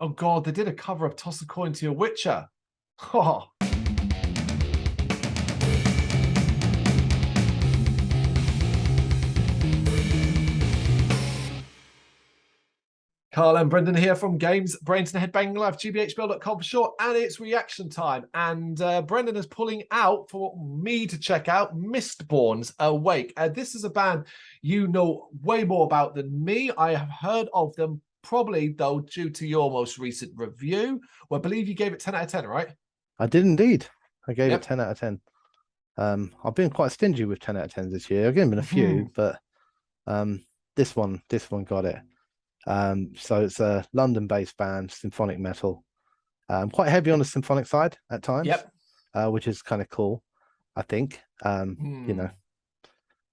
Oh God, they did a cover of Toss a Coin to Your Witcher. Oh. Carl and Brendan here from Games, Brains and Headbanging Live, gbhblofficial for short, and it's reaction time. And Brendan is pulling out for me to check out Mistborne's Awake. This is a band you know way more about than me. I have heard of them, probably, though, due to your most recent review. Well, I believe you gave it 10 out of 10, right? I did indeed. I gave it 10 out of 10. I've been quite stingy with 10 out of 10s this year. I've given it a few, but this one got it. So it's a London-based band, symphonic metal. Quite heavy on the symphonic side at times, which is kind of cool, I think. You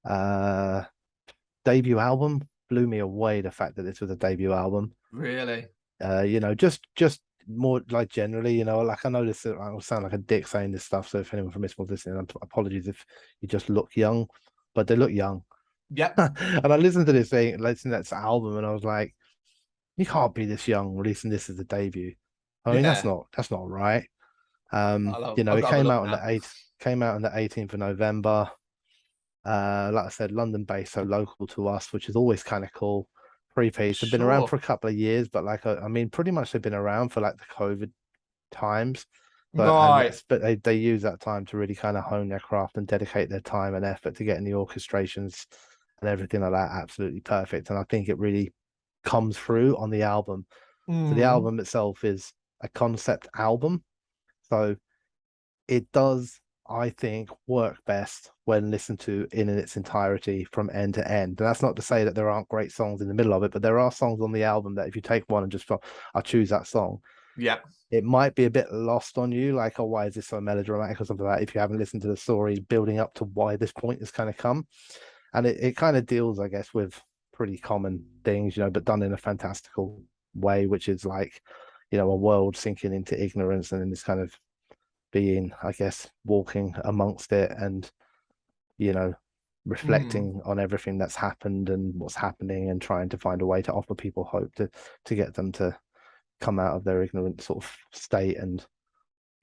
know, debut album blew me away, the fact that this was a debut album. Really? You know, just more like generally, you know, like I know this, I will sound like a dick saying this stuff, so if anyone from Mistborne's listening, apologies if you just look young, but they look young. Yep. And I listened to this thing, listened to this album, and I was like, you can't be this young releasing this as a debut. I mean, that's not right. You know, it came out on the 18th of November. Like I said, London based, so local to us, which is always kind of cool. Three-piece have been around for a couple of years, but like I mean, pretty much they've been around for like the COVID times. But they use that time to really kind of hone their craft and dedicate their time and effort to getting the orchestrations and everything like that absolutely perfect. And I think it really comes through on the album. So the album itself is a concept album, so it does, I think, work best when listened to in its entirety from end to end. And that's not to say that there aren't great songs in the middle of it, but there are songs on the album that if you take one and just I'll choose that song, it might be a bit lost on you, like, oh, why is this so melodramatic or something like that, if you haven't listened to the story building up to why this point has kind of come. And it kind of deals, I guess, with pretty common things, you know, but done in a fantastical way, which is like, you know, a world sinking into ignorance and then this kind of being, I guess, walking amongst it and, you know, reflecting on everything that's happened and what's happening and trying to find a way to offer people hope to get them to come out of their ignorant sort of state and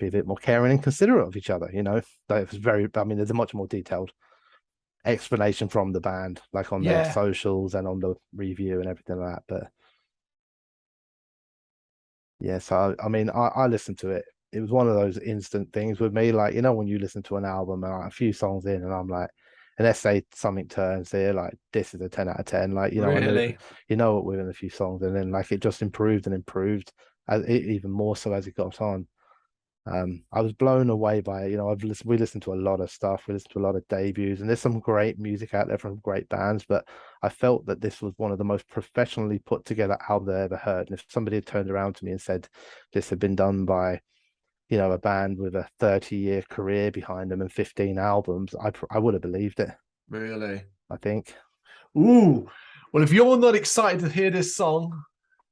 be a bit more caring and considerate of each other, you know. That was I mean, there's a much more detailed explanation from the band, like on their socials and on the review and everything like that. But yeah, so I mean, I listened to it. It was one of those instant things with me, like, you know, when you listen to an album and like, a few songs in, and I'm like, and let's say something turns here, like this is a 10 out of 10, like, you know, really? You know, within a few songs, and then like it just improved and improved, even more so as it got on. I was blown away by it. You know, we listened to a lot of stuff. We listened to a lot of debuts, and there's some great music out there from great bands. But I felt that this was one of the most professionally put together albums I ever heard. And if somebody had turned around to me and said this had been done by, you know, a band with a 30-year career behind them and 15 albums, I would have believed it. Really? I think. Ooh. Well, if you're not excited to hear this song,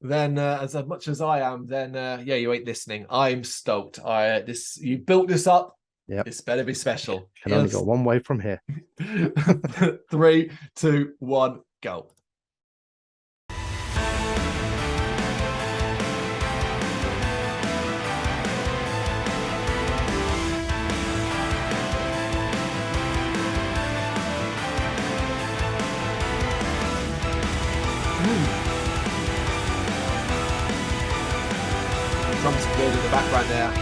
then as much as I am, then yeah, you ain't listening. I'm stoked. You built this up. Yeah, this better be special. Can only go one way from here. 3, 2, 1, go. Drums good in the background there.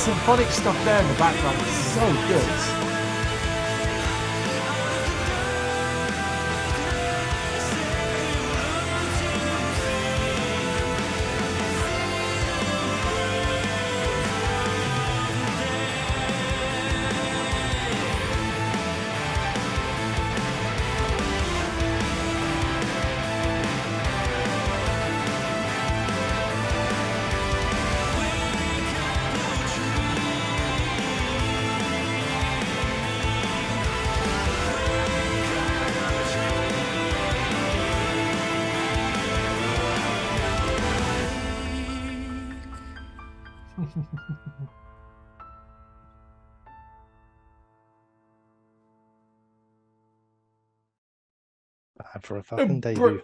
symphonic stuff there in the background is so good. For a fucking debut.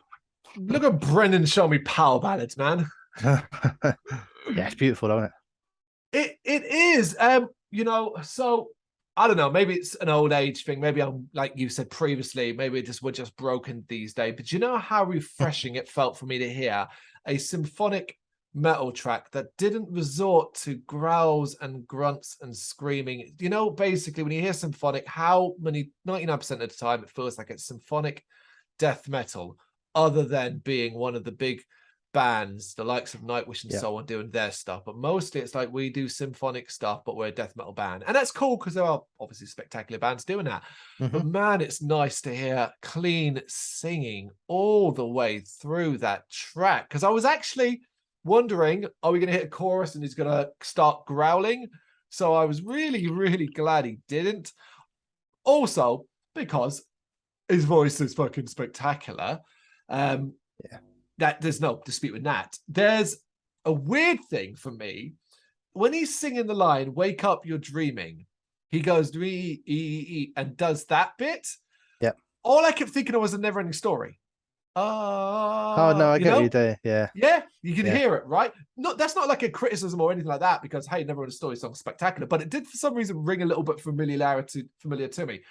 Look at Brendan showing me power ballads, man. Yeah, it's beautiful, isn't it? It is. You know, so I don't know, maybe it's an old age thing. Maybe I'm, like you said previously, maybe we're just broken these days. But you know how refreshing it felt for me to hear a symphonic metal track that didn't resort to growls and grunts and screaming. You know, basically when you hear symphonic, how many 99% of the time it feels like it's symphonic death metal, other than being one of the big bands, the likes of Nightwish and so on, doing their stuff. But mostly it's like we do symphonic stuff, but we're a death metal band. And that's cool because there are obviously spectacular bands doing that. But man, it's nice to hear clean singing all the way through that track. Because I was actually wondering, are we going to hit a chorus and he's going to start growling? So I was really, really glad he didn't. Also, because his voice is fucking spectacular. That there's no dispute with that. There's a weird thing for me when he's singing the line "Wake up, you're dreaming." He goes and does that bit. Yeah. All I kept thinking of was a never-ending story. Oh no, I get what you're doing. Yeah. Yeah, you can hear it, right? No, that's not like a criticism or anything like that, because hey, never-ending story song's spectacular, but it did for some reason ring a little bit familiar to me.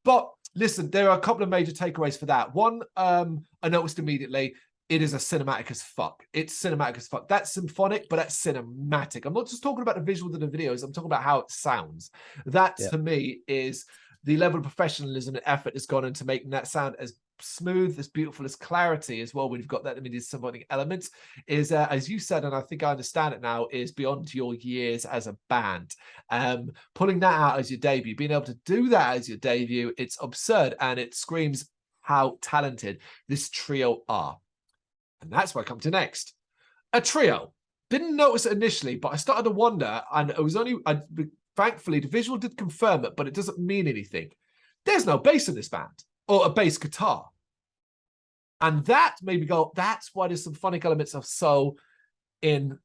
But listen, there are a couple of major takeaways for that. One, I noticed immediately, it is a cinematic as fuck. It's cinematic as fuck. That's symphonic, but that's cinematic. I'm not just talking about the visuals of the videos. I'm talking about how it sounds. That, to me, is the level of professionalism and effort that's gone into making that sound as smooth, as beautiful, as clarity as well. When you've got that, I mean, these symphonic elements is, as you said, and I think I understand it now, is beyond your years as a band. Pulling that out as your debut, being able to do that as your debut, it's absurd, and it screams how talented this trio are. And that's what I come to next. A trio. Didn't notice it initially, but I started to wonder, and it was only, thankfully, the visual did confirm it, but it doesn't mean anything. There's no bass in this band, or a bass guitar. And that made me go, that's why the symphonic elements are so in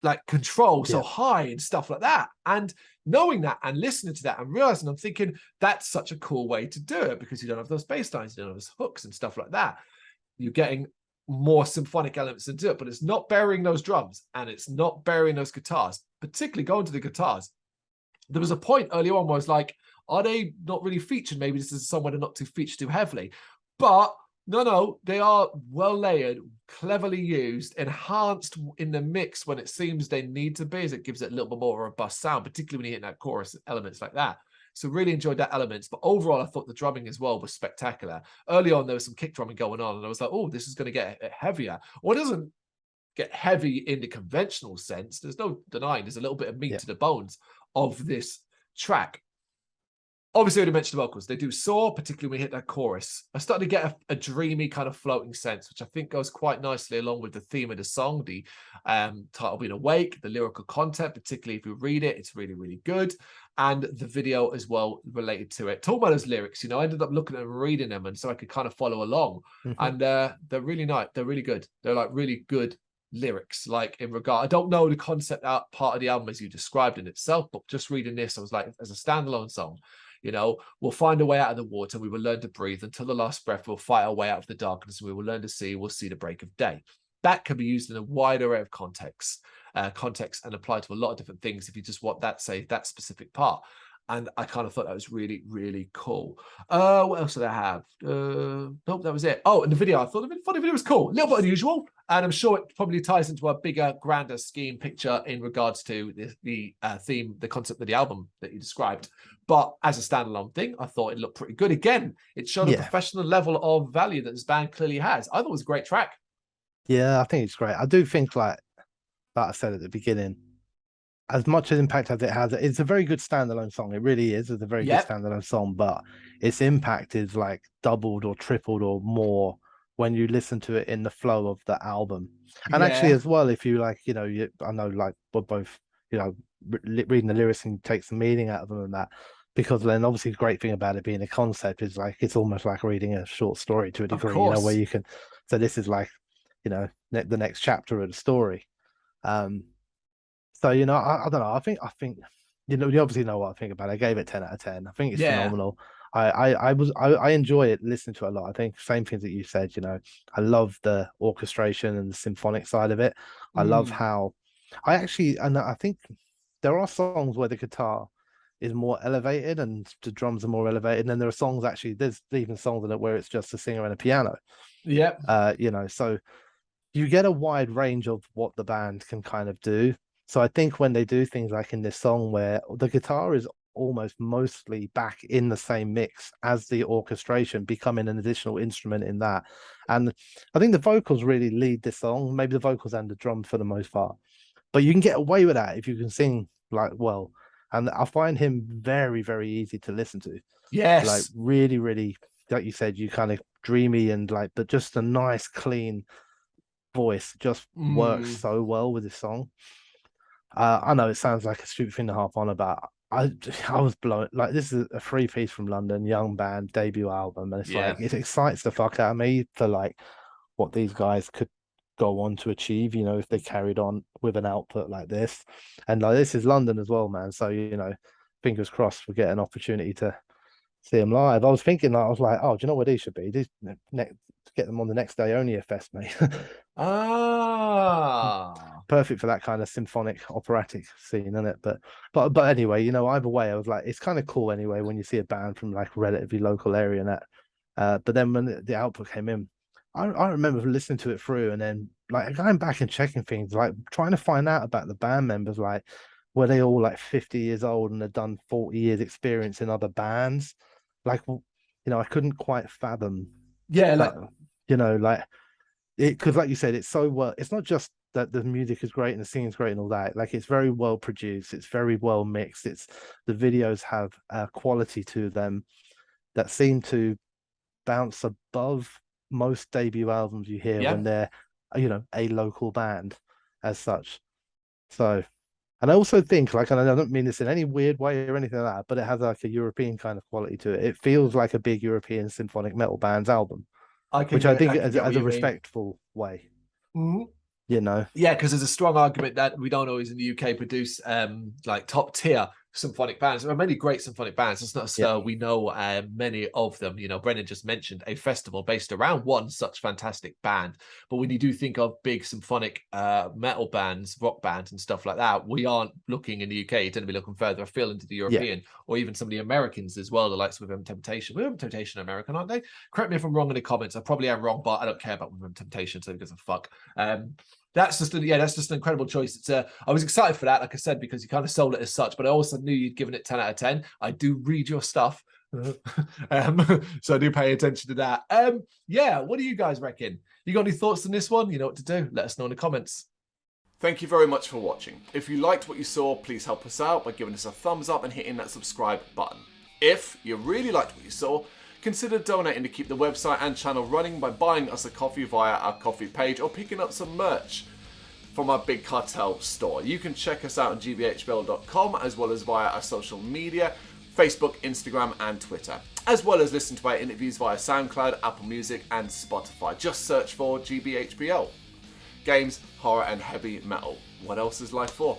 like control, so high and stuff like that. And knowing that and listening to that and realizing, I'm thinking that's such a cool way to do it, because you don't have those bass lines, you don't have those hooks and stuff like that. You're getting more symphonic elements into it, but it's not burying those drums and it's not burying those guitars, particularly going to the guitars. There was a point earlier on where I was like, are they not really featured? Maybe this is somewhere they're not to feature too heavily. But no, they are well layered, cleverly used, enhanced in the mix when it seems they need to be, as it gives it a little bit more robust sound, particularly when you hit that chorus elements like that. So really enjoyed that elements. But overall, I thought the drumming as well was spectacular. Early on, there was some kick drumming going on, and I was like, oh, this is going to get heavier. Well, it doesn't get heavy in the conventional sense. There's no denying there's a little bit of meat to the bones of this track. Obviously, I already mentioned the vocals. They do soar, particularly when we hit that chorus. I started to get a dreamy kind of floating sense, which I think goes quite nicely along with the theme of the song, the title being Awake, the lyrical content, particularly if you read it, it's really, really good. And the video as well related to it. Talking about those lyrics, you know, I ended up looking at them and reading them, and so I could kind of follow along. And they're really nice. They're really good. They're like really good lyrics, like in regard, I don't know the concept part of the album as you described in itself, but just reading this, I was like, as a standalone song, you know, we'll find a way out of the water, we will learn to breathe until the last breath, we'll fight our way out of the darkness, and we will learn to see, we'll see the break of day. That can be used in a wide array of contexts and apply to a lot of different things if you just want that, say, that specific part. And I kind of thought that was really, really cool. What else did I have? Nope, that was it. Oh, and the video. I thought the video was cool. A little bit unusual. And I'm sure it probably ties into a bigger, grander scheme picture in regards to the theme, the concept of the album that you described. But as a standalone thing, I thought it looked pretty good. Again, it showed a professional level of value that this band clearly has. I thought it was a great track. Yeah, I think it's great. I do think, like I said at the beginning, as much as impact as it has, it's a very good standalone song. It really is. It's a very good standalone song, but its impact is like doubled or tripled or more when you listen to it in the flow of the album. And actually, as well, if you like, I know, like, we're both, reading the lyrics and take some meaning out of them and that, because then obviously the great thing about it being a concept is like it's almost like reading a short story to a degree, where you can. So this is like, the next chapter of the story. So, I don't know. I think, you obviously know what I think about it. I gave it 10 out of 10. I think it's phenomenal. I enjoy it, listen to it a lot. I think same things that you said, I love the orchestration and the symphonic side of it. I love how and I think there are songs where the guitar is more elevated and the drums are more elevated. And then there are songs, actually, there's even songs in it where it's just a singer and a piano. So you get a wide range of what the band can kind of do. So I think when they do things like in this song where the guitar is almost mostly back in the same mix as the orchestration, becoming an additional instrument in that. And I think the vocals really lead this song, maybe the vocals and the drums for the most part. But you can get away with that if you can sing like well. And I find him very, very easy to listen to. Yes. Like really, really, like you said, you kind of dreamy and like, but just a nice, clean voice just works so well with this song. I know it sounds like a stupid thing to harp on about. I was blown. Like, this is a 3-piece from London, young band, debut album, and it's like it excites the fuck out of me for like what these guys could go on to achieve, if they carried on with an output like this. And like, this is London as well, man. So fingers crossed we get an opportunity to see them live. I was thinking, I was like, oh, do you know what these should be? These get them on the Next Day Only fest, mate. Perfect for that kind of symphonic operatic scene, isn't it? But anyway, either way, I was like, it's kind of cool anyway when you see a band from like relatively local area and that. But then when the output came in, I remember listening to it through and then like going back and checking things, like trying to find out about the band members, like were they all like 50 years old and had done 40 years experience in other bands? Like, I couldn't quite fathom. Because like you said, it's so well, it's not just that the music is great and the singing's great and all that. Like, it's very well produced, it's very well mixed, the videos have a quality to them that seem to bounce above most debut albums you hear when they're a local band as such. So, and I also think, like, and I don't mean this in any weird way or anything like that, but it has like a European kind of quality to it. It feels like a big European symphonic metal band's album, which I think as a respectful way. Yeah, because there's a strong argument that we don't always in the UK produce like top tier symphonic bands. There are many great symphonic bands. It's not so we know many of them. Brennan just mentioned a festival based around one such fantastic band. But when you do think of big symphonic metal bands, rock bands and stuff like that, we aren't looking in the UK. You tend to be looking further afield into the European or even some of the Americans as well, the likes of Temptation. Temptation American, aren't they? Correct me if I'm wrong in the comments. I probably am wrong, but I don't care about Temptation, so because of fuck. That's just an incredible choice. It's I was excited for that, like I said, because you kind of sold it as such, but I also knew you'd given it 10 out of 10. I do read your stuff. So I do pay attention to that. What do you guys reckon? You got any thoughts on this one? You know what to do. Let us know in the comments. Thank you very much for watching. If you liked what you saw, please help us out by giving us a thumbs up and hitting that subscribe button. If you really liked what you saw, consider donating to keep the website and channel running by buying us a coffee via our coffee page or picking up some merch from our Big Cartel store. You can check us out on gbhbl.com as well as via our social media, Facebook, Instagram and Twitter, as well as listen to our interviews via SoundCloud, Apple Music and Spotify. Just search for GBHBL. Games, horror and heavy metal. What else is life for?